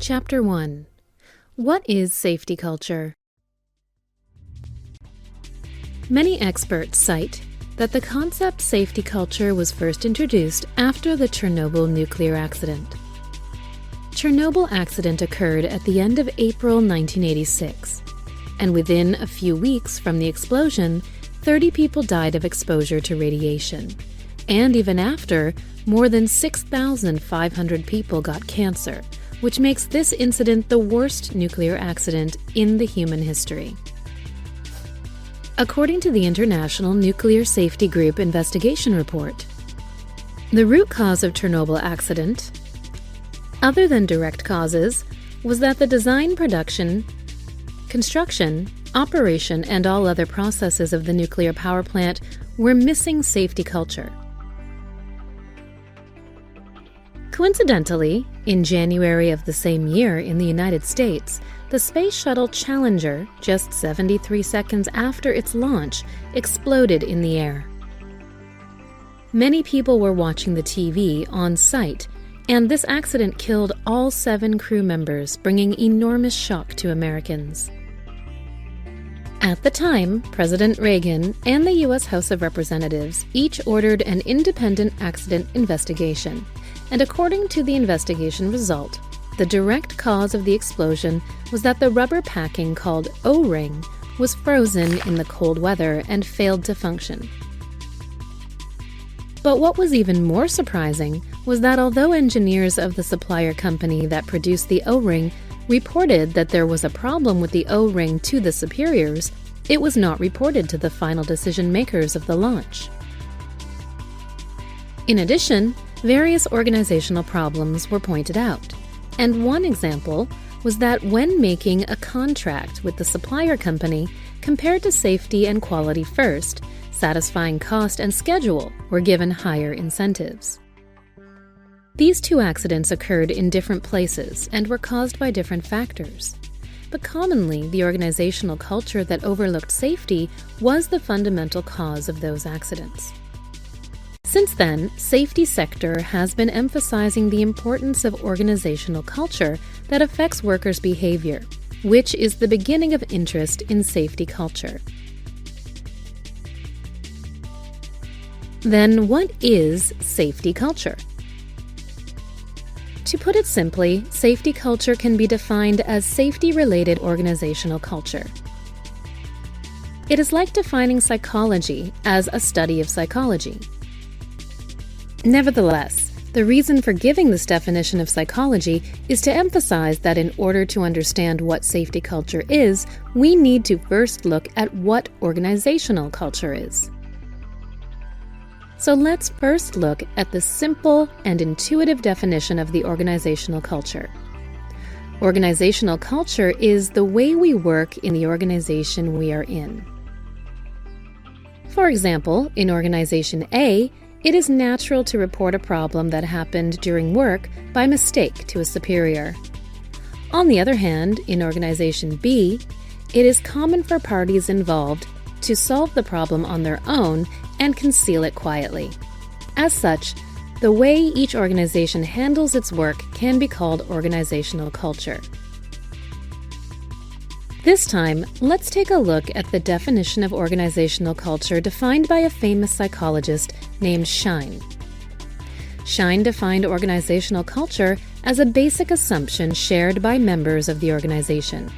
Chapter 1. What is safety culture? Many experts cite that the concept safety culture was first introduced after the Chernobyl nuclear accident. Chernobyl accident occurred at the end of April 1986, and within a few weeks from the explosion, 30 people died of exposure to radiation. And even after, more than 6,500 people got cancer, which makes this incident the worst nuclear accident in the human history. According to the International Nuclear Safety Group investigation report, the root cause of Chernobyl accident, other than direct causes, was that the design, production, construction, operation, and all other processes of the nuclear power plant were missing safety culture. Coincidentally, in January of the same year in the United States, the Space Shuttle Challenger, just 73 seconds after its launch, exploded in the air. Many people were watching the TV on site, and this accident killed all 7 crew members, bringing enormous shock to Americans. At the time, President Reagan and the U.S. House of Representatives each ordered an independent accident investigation, and according to the investigation result, the direct cause of the explosion was that the rubber packing called O-ring was frozen in the cold weather and failed to function. But what was even more surprising was that although engineers of the supplier company that produced the O-ring reported that there was a problem with the O-ring to the superiors, it was not reported to the final decision makers of the launch. In addition, various organizational problems were pointed out, and one example was that when making a contract with the supplier company, compared to safety and quality first, satisfying cost and schedule were given higher incentives. These 2 accidents occurred in different places and were caused by different factors, but commonly the organizational culture that overlooked safety was the fundamental cause of those accidents. Since then, safety sector has been emphasizing the importance of organizational culture that affects workers' behavior, which is the beginning of interest in safety culture. Then, what is safety culture? To put it simply, safety culture can be defined as safety-related organizational culture. It is like defining psychology as a study of psychology. Nevertheless, the reason for giving this definition of psychology is to emphasize that in order to understand what safety culture is, we need to first look at what organizational culture is. So let's first look at the simple and intuitive definition of the organizational culture. Organizational culture is the way we work in the organization we are in. For example, in Organization A, it is natural to report a problem that happened during work by mistake to a superior. On the other hand, in Organization B, it is common for parties involved to solve the problem on their own and conceal it quietly. As such, the way each organization handles its work can be called organizational culture. This time, let's take a look at the definition of organizational culture defined by a famous psychologist named Schein. Schein defined organizational culture as a basic assumption shared by members of the organization.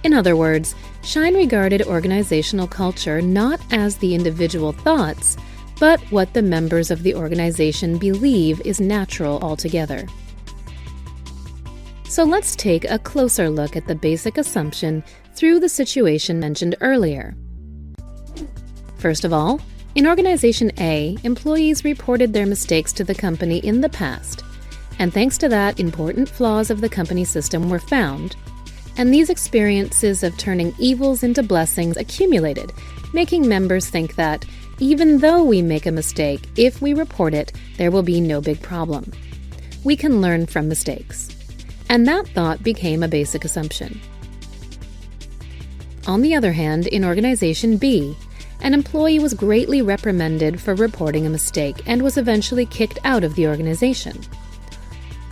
In other words, Schein regarded organizational culture not as the individual thoughts, but what the members of the organization believe is natural altogether. So let's take a closer look at the basic assumption through the situation mentioned earlier. First of all, in Organization A, employees reported their mistakes to the company in the past, and thanks to that, important flaws of the company system were found, and these experiences of turning evils into blessings accumulated, making members think that, even though we make a mistake, if we report it, there will be no big problem. We can learn from mistakes. And that thought became a basic assumption. On the other hand, in Organization B, an employee was greatly reprimanded for reporting a mistake and was eventually kicked out of the organization.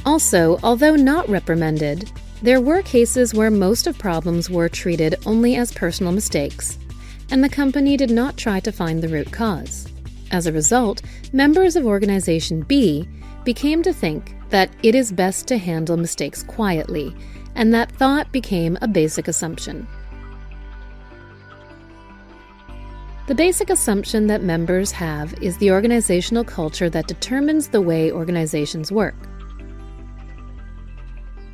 Also, although not reprimanded, there were cases where most of problems were treated only as personal mistakes, and the company did not try to find the root cause. As a result, members of Organization B became to think that it is best to handle mistakes quietly, and that thought became a basic assumption. The basic assumption that members have is the organizational culture that determines the way organizations work.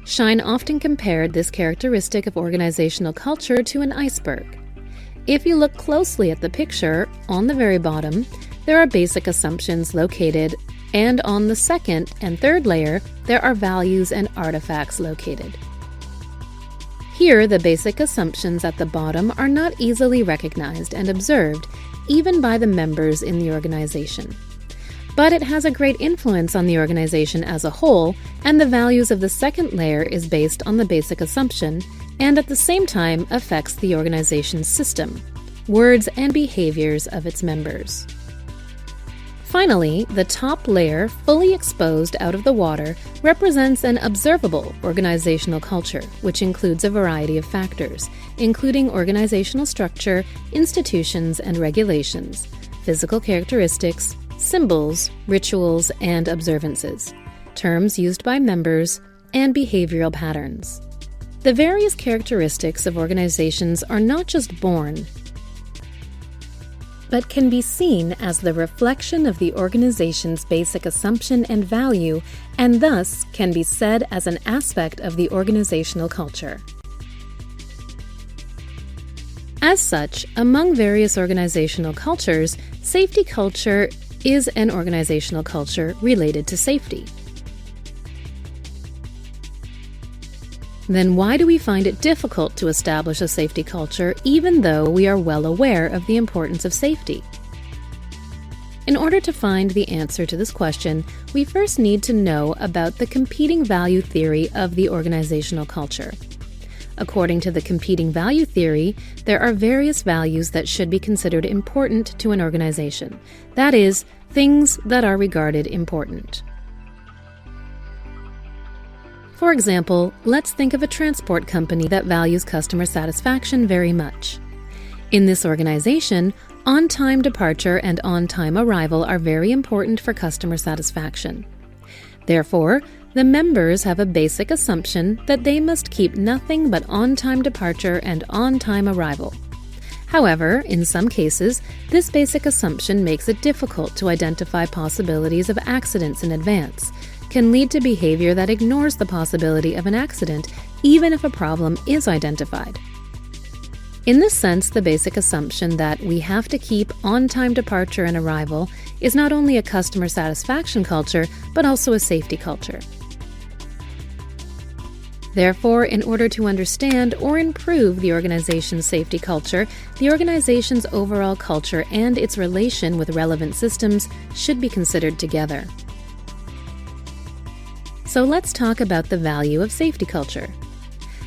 Schein often compared this characteristic of organizational culture to an iceberg. If you look closely at the picture, on the very bottom, there are basic assumptions located, and on the second and third layer, there are values and artifacts located. Here, the basic assumptions at the bottom are not easily recognized and observed, even by the members in the organization. But it has a great influence on the organization as a whole, and the values of the second layer is based on the basic assumption, and at the same time affects the organization's system, words, and behaviors of its members. Finally, the top layer, fully exposed out of the water, represents an observable organizational culture, which includes a variety of factors, including organizational structure, institutions and regulations, physical characteristics, symbols, rituals, and observances, terms used by members, and behavioral patterns. The various characteristics of organizations are not just born, but can be seen as the reflection of the organization's basic assumption and value, and thus can be said as an aspect of the organizational culture. As such, among various organizational cultures, safety culture is an organizational culture related to safety. Then why do we find it difficult to establish a safety culture even though we are well aware of the importance of safety? In order to find the answer to this question, we first need to know about the competing value theory of the organizational culture. According to the competing value theory, there are various values that should be considered important to an organization. That is, things that are regarded important. For example, let's think of a transport company that values customer satisfaction very much. In this organization, on-time departure and on-time arrival are very important for customer satisfaction. Therefore, the members have a basic assumption that they must keep nothing but on-time departure and on-time arrival. However, in some cases, this basic assumption makes it difficult to identify possibilities of accidents in advance, can lead to behavior that ignores the possibility of an accident, even if a problem is identified. In this sense, the basic assumption that we have to keep on-time departure and arrival is not only a customer satisfaction culture, but also a safety culture. Therefore, in order to understand or improve the organization's safety culture, the organization's overall culture and its relation with relevant systems should be considered together. So let's talk about the value of safety culture.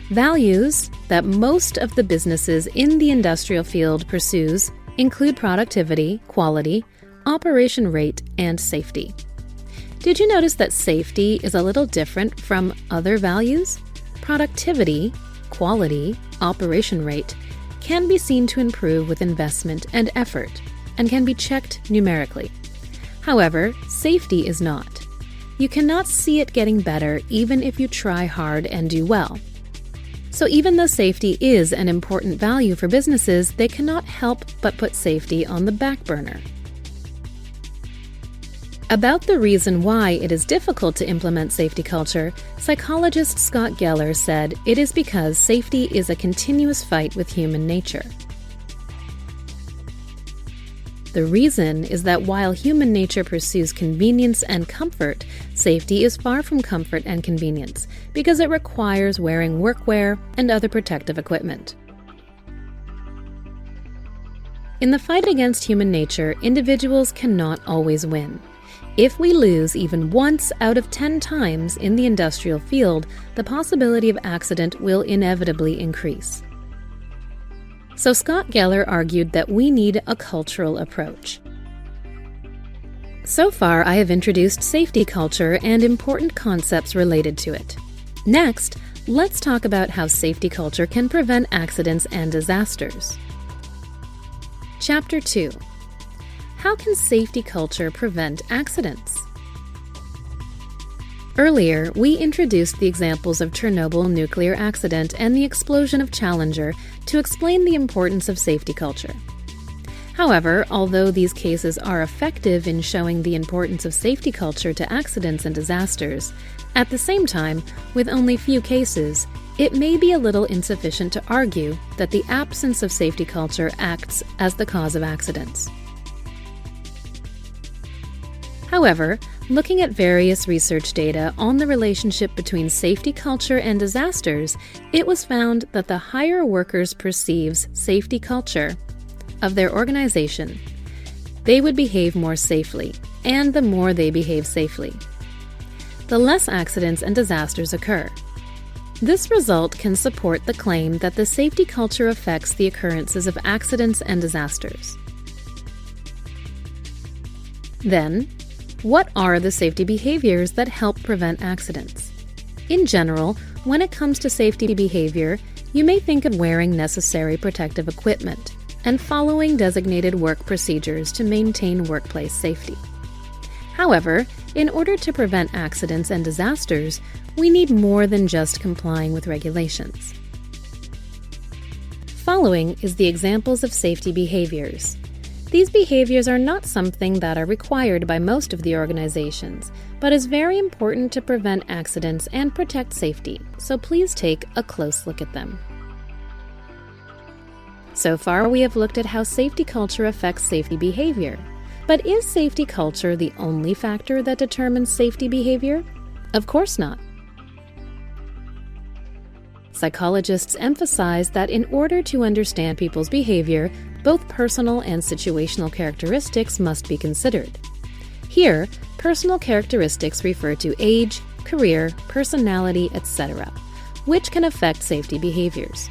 Values that most of the businesses in the industrial field pursues include productivity, quality, operation rate, and safety. Did you notice that safety is a little different from other values? Productivity, quality, operation rate can be seen to improve with investment and effort and can be checked numerically. However, safety is not. You cannot see it getting better even if you try hard and do well. So even though safety is an important value for businesses, they cannot help but put safety on the back burner. About the reason why it is difficult to implement safety culture, psychologist Scott Geller said it is because safety is a continuous fight with human nature. The reason is that while human nature pursues convenience and comfort, safety is far from comfort and convenience because it requires wearing workwear and other protective equipment. In the fight against human nature, individuals cannot always win. If we lose even once out of 10 times in the industrial field, the possibility of accident will inevitably increase. So Scott Geller argued that we need a cultural approach. So far, I have introduced safety culture and important concepts related to it. Next, let's talk about how safety culture can prevent accidents and disasters. Chapter 2. How can safety culture prevent accidents? Earlier, we introduced the examples of Chernobyl nuclear accident and the explosion of Challenger to explain the importance of safety culture. However, although these cases are effective in showing the importance of safety culture to accidents and disasters, at the same time, with only few cases, it may be a little insufficient to argue that the absence of safety culture acts as the cause of accidents. However, looking at various research data on the relationship between safety culture and disasters, it was found that the higher workers perceives safety culture of their organization, they would behave more safely, and the more they behave safely, the less accidents and disasters occur. This result can support the claim that the safety culture affects the occurrences of accidents and disasters. Then, what are the safety behaviors that help prevent accidents? In general, when it comes to safety behavior, you may think of wearing necessary protective equipment and following designated work procedures to maintain workplace safety. However, in order to prevent accidents and disasters, we need more than just complying with regulations. Following is the examples of safety behaviors. These behaviors are not something that are required by most of the organizations, but is very important to prevent accidents and protect safety, so please take a close look at them. So far, we have looked at how safety culture affects safety behavior. But is safety culture the only factor that determines safety behavior? Of course not. Psychologists emphasize that in order to understand people's behavior, both personal and situational characteristics must be considered. Here, personal characteristics refer to age, career, personality, etc., which can affect safety behaviors.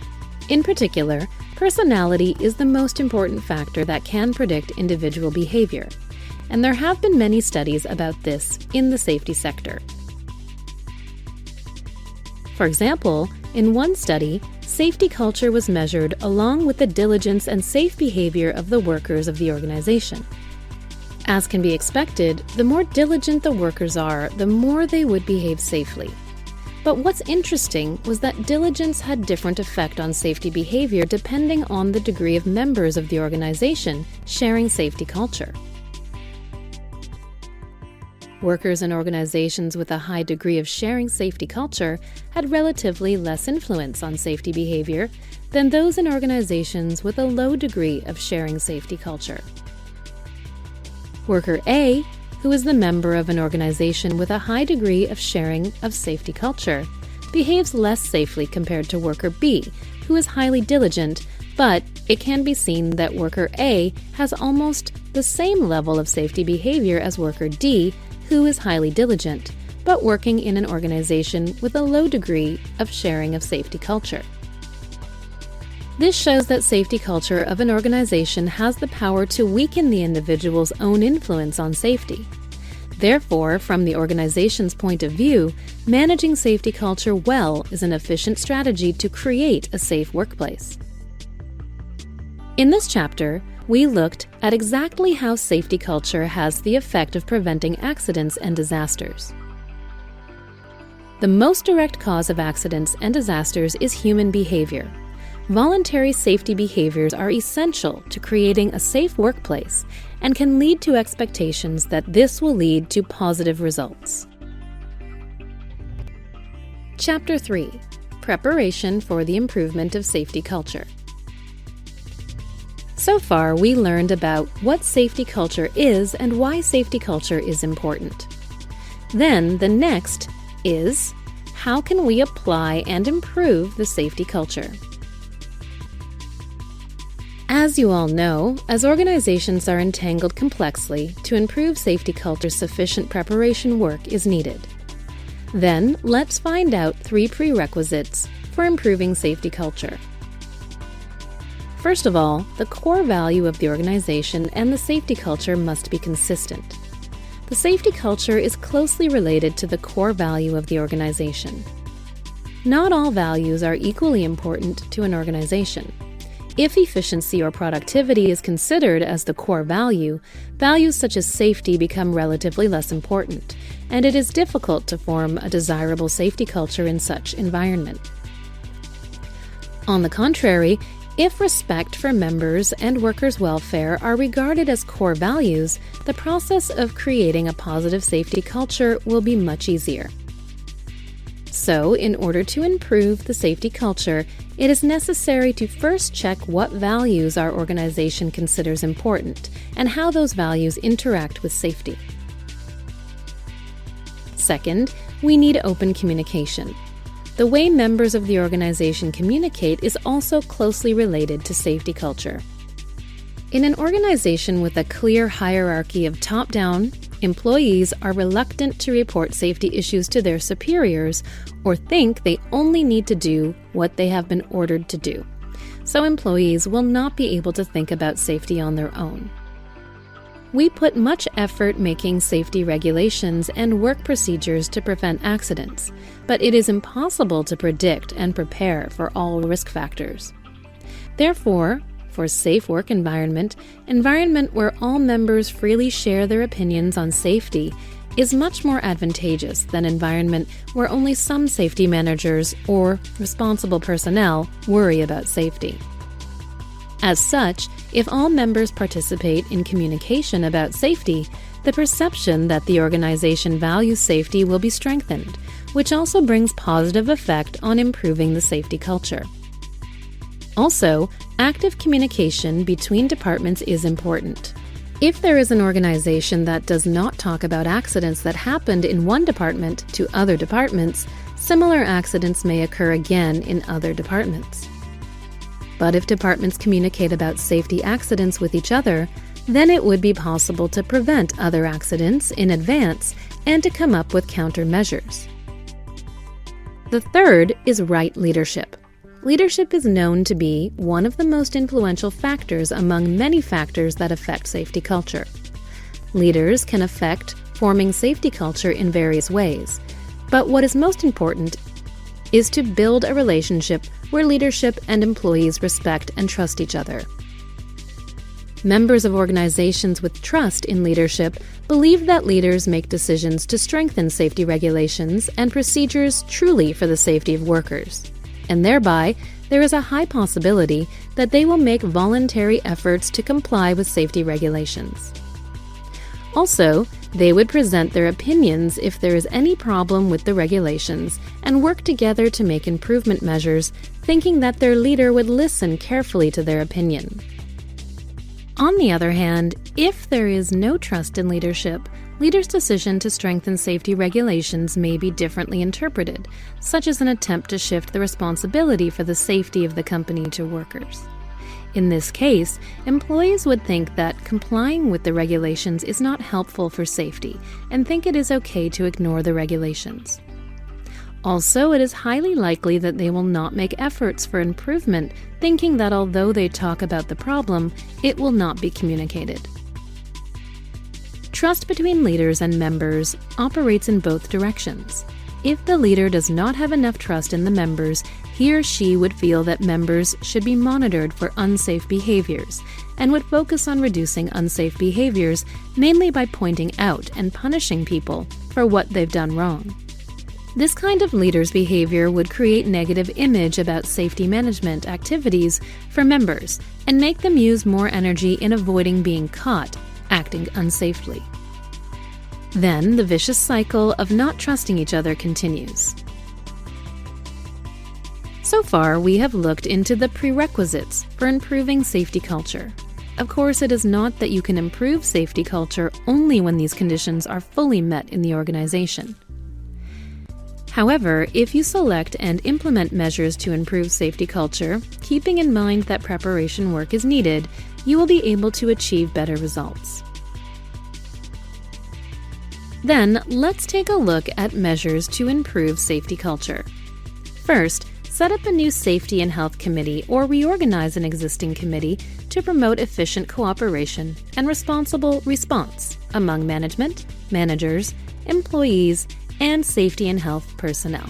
In particular, personality is the most important factor that can predict individual behavior, and there have been many studies about this in the safety sector. For example, in one study, safety culture was measured along with the diligence and safe behavior of the workers of the organization. As can be expected, the more diligent the workers are, the more they would behave safely. But what's interesting was that diligence had different effect on safety behavior depending on the degree of members of the organization sharing safety culture. Workers in organizations with a high degree of sharing safety culture had relatively less influence on safety behavior than those in organizations with a low degree of sharing safety culture. Worker A, who is the member of an organization with a high degree of sharing of safety culture, behaves less safely compared to Worker B, who is highly diligent, but it can be seen that Worker A has almost the same level of safety behavior as Worker D, who is highly diligent, but working in an organization with a low degree of sharing of safety culture. This shows that safety culture of an organization has the power to weaken the individual's own influence on safety. Therefore, from the organization's point of view, managing safety culture well is an efficient strategy to create a safe workplace. In this chapter, we looked at exactly how safety culture has the effect of preventing accidents and disasters. The most direct cause of accidents and disasters is human behavior. Voluntary safety behaviors are essential to creating a safe workplace and can lead to expectations that this will lead to positive results. Chapter 3: Preparation for the Improvement of Safety Culture. So far, we learned about what safety culture is and why safety culture is important. Then, the next is, how can we apply and improve the safety culture? As you all know, as organizations are entangled complexly, to improve safety culture, sufficient preparation work is needed. Then, let's find out 3 prerequisites for improving safety culture. First of all, the core value of the organization and the safety culture must be consistent. The safety culture is closely related to the core value of the organization. Not all values are equally important to an organization. If efficiency or productivity is considered as the core value, values such as safety become relatively less important, and it is difficult to form a desirable safety culture in such environment. On the contrary, if respect for members and workers' welfare are regarded as core values, the process of creating a positive safety culture will be much easier. So, in order to improve the safety culture, it is necessary to first check what values our organization considers important and how those values interact with safety. Second, we need open communication. The way members of the organization communicate is also closely related to safety culture. In an organization with a clear hierarchy of top-down, employees are reluctant to report safety issues to their superiors or think they only need to do what they have been ordered to do. So employees will not be able to think about safety on their own. We put much effort making safety regulations and work procedures to prevent accidents, but it is impossible to predict and prepare for all risk factors. Therefore, for safe work environment where all members freely share their opinions on safety is much more advantageous than environment where only some safety managers or responsible personnel worry about safety. As such, if all members participate in communication about safety, the perception that the organization values safety will be strengthened, which also brings positive effect on improving the safety culture. Also, active communication between departments is important. If there is an organization that does not talk about accidents that happened in one department to other departments, similar accidents may occur again in other departments. But if departments communicate about safety accidents with each other, then it would be possible to prevent other accidents in advance and to come up with countermeasures. The third is right leadership. Leadership is known to be one of the most influential factors among many factors that affect safety culture. Leaders can affect forming safety culture in various ways, but what is most important is to build a relationship where leadership and employees respect and trust each other. Members of organizations with trust in leadership believe that leaders make decisions to strengthen safety regulations and procedures truly for the safety of workers, and thereby there is a high possibility that they will make voluntary efforts to comply with safety regulations. Also, they would present their opinions if there is any problem with the regulations and work together to make improvement measures, thinking that their leader would listen carefully to their opinion. On the other hand, if there is no trust in leadership, leaders' decision to strengthen safety regulations may be differently interpreted, such as an attempt to shift the responsibility for the safety of the company to workers. In this case, employees would think that complying with the regulations is not helpful for safety and think it is okay to ignore the regulations. Also, it is highly likely that they will not make efforts for improvement, thinking that although they talk about the problem, it will not be communicated. Trust between leaders and members operates in both directions. If the leader does not have enough trust in the members, he or she would feel that members should be monitored for unsafe behaviors and would focus on reducing unsafe behaviors mainly by pointing out and punishing people for what they've done wrong. This kind of leader's behavior would create negative image about safety management activities for members and make them use more energy in avoiding being caught acting unsafely. Then the vicious cycle of not trusting each other continues. So far, we have looked into the prerequisites for improving safety culture. Of course, it is not that you can improve safety culture only when these conditions are fully met in the organization. However, if you select and implement measures to improve safety culture, keeping in mind that preparation work is needed, you will be able to achieve better results. Then, let's take a look at measures to improve safety culture. First, set up a new safety and health committee or reorganize an existing committee to promote efficient cooperation and responsible response among management, managers, employees, and safety and health personnel.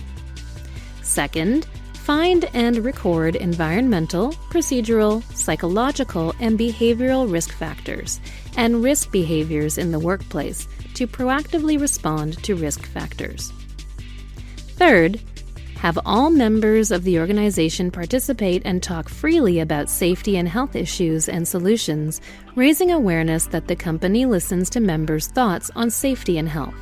Second, find and record environmental, procedural, psychological, and behavioral risk factors and risk behaviors in the workplace to proactively respond to risk factors. Third, have all members of the organization participate and talk freely about safety and health issues and solutions, raising awareness that the company listens to members' thoughts on safety and health.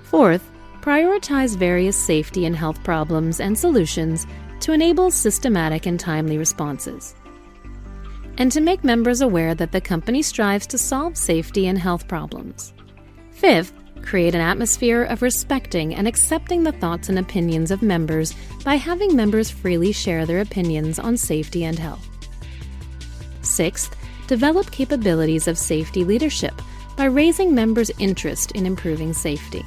Fourth, prioritize various safety and health problems and solutions to enable systematic and timely responses. And to make members aware that the company strives to solve safety and health problems. Fifth, create an atmosphere of respecting and accepting the thoughts and opinions of members by having members freely share their opinions on safety and health. Sixth, develop capabilities of safety leadership by raising members' interest in improving safety.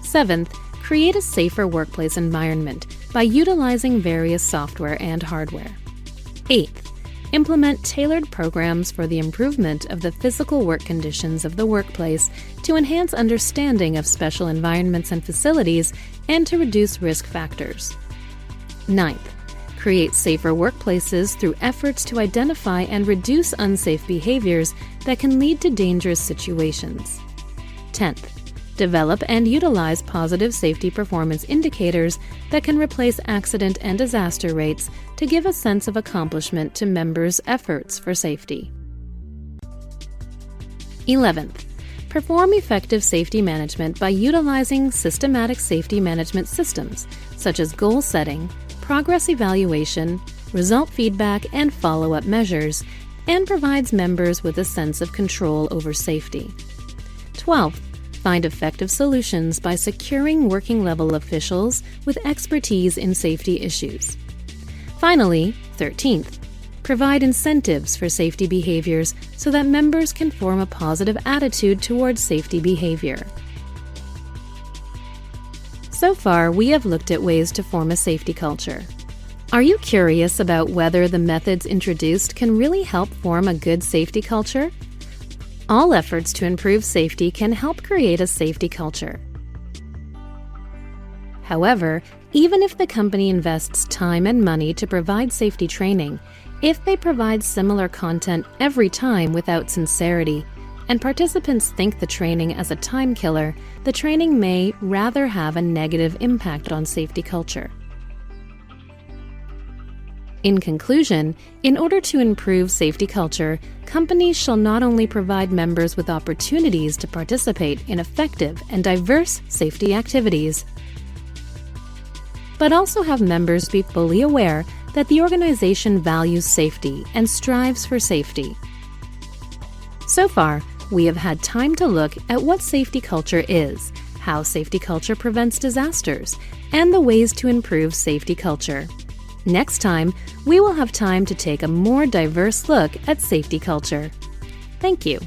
Seventh, create a safer workplace environment by utilizing various software and hardware. Eighth, implement tailored programs for the improvement of the physical work conditions of the workplace to enhance understanding of special environments and facilities and to reduce risk factors. Ninth, create safer workplaces through efforts to identify and reduce unsafe behaviors that can lead to dangerous situations. 10th, develop and utilize positive safety performance indicators that can replace accident and disaster rates to give a sense of accomplishment to members' efforts for safety. 11th, perform effective safety management by utilizing systematic safety management systems such as goal setting, progress evaluation, result feedback, and follow-up measures, and provides members with a sense of control over safety. 12th, find effective solutions by securing working-level officials with expertise in safety issues. Finally, 13th, provide incentives for safety behaviors so that members can form a positive attitude towards safety behavior. So far, we have looked at ways to form a safety culture. Are you curious about whether the methods introduced can really help form a good safety culture? All efforts to improve safety can help create a safety culture. However, even if the company invests time and money to provide safety training, if they provide similar content every time without sincerity, and participants think the training as a time killer, the training may rather have a negative impact on safety culture. In conclusion, in order to improve safety culture, companies shall not only provide members with opportunities to participate in effective and diverse safety activities, but also have members be fully aware that the organization values safety and strives for safety. So far, we have had time to look at what safety culture is, how safety culture prevents disasters, and the ways to improve safety culture. Next time, we will have time to take a more diverse look at safety culture. Thank you.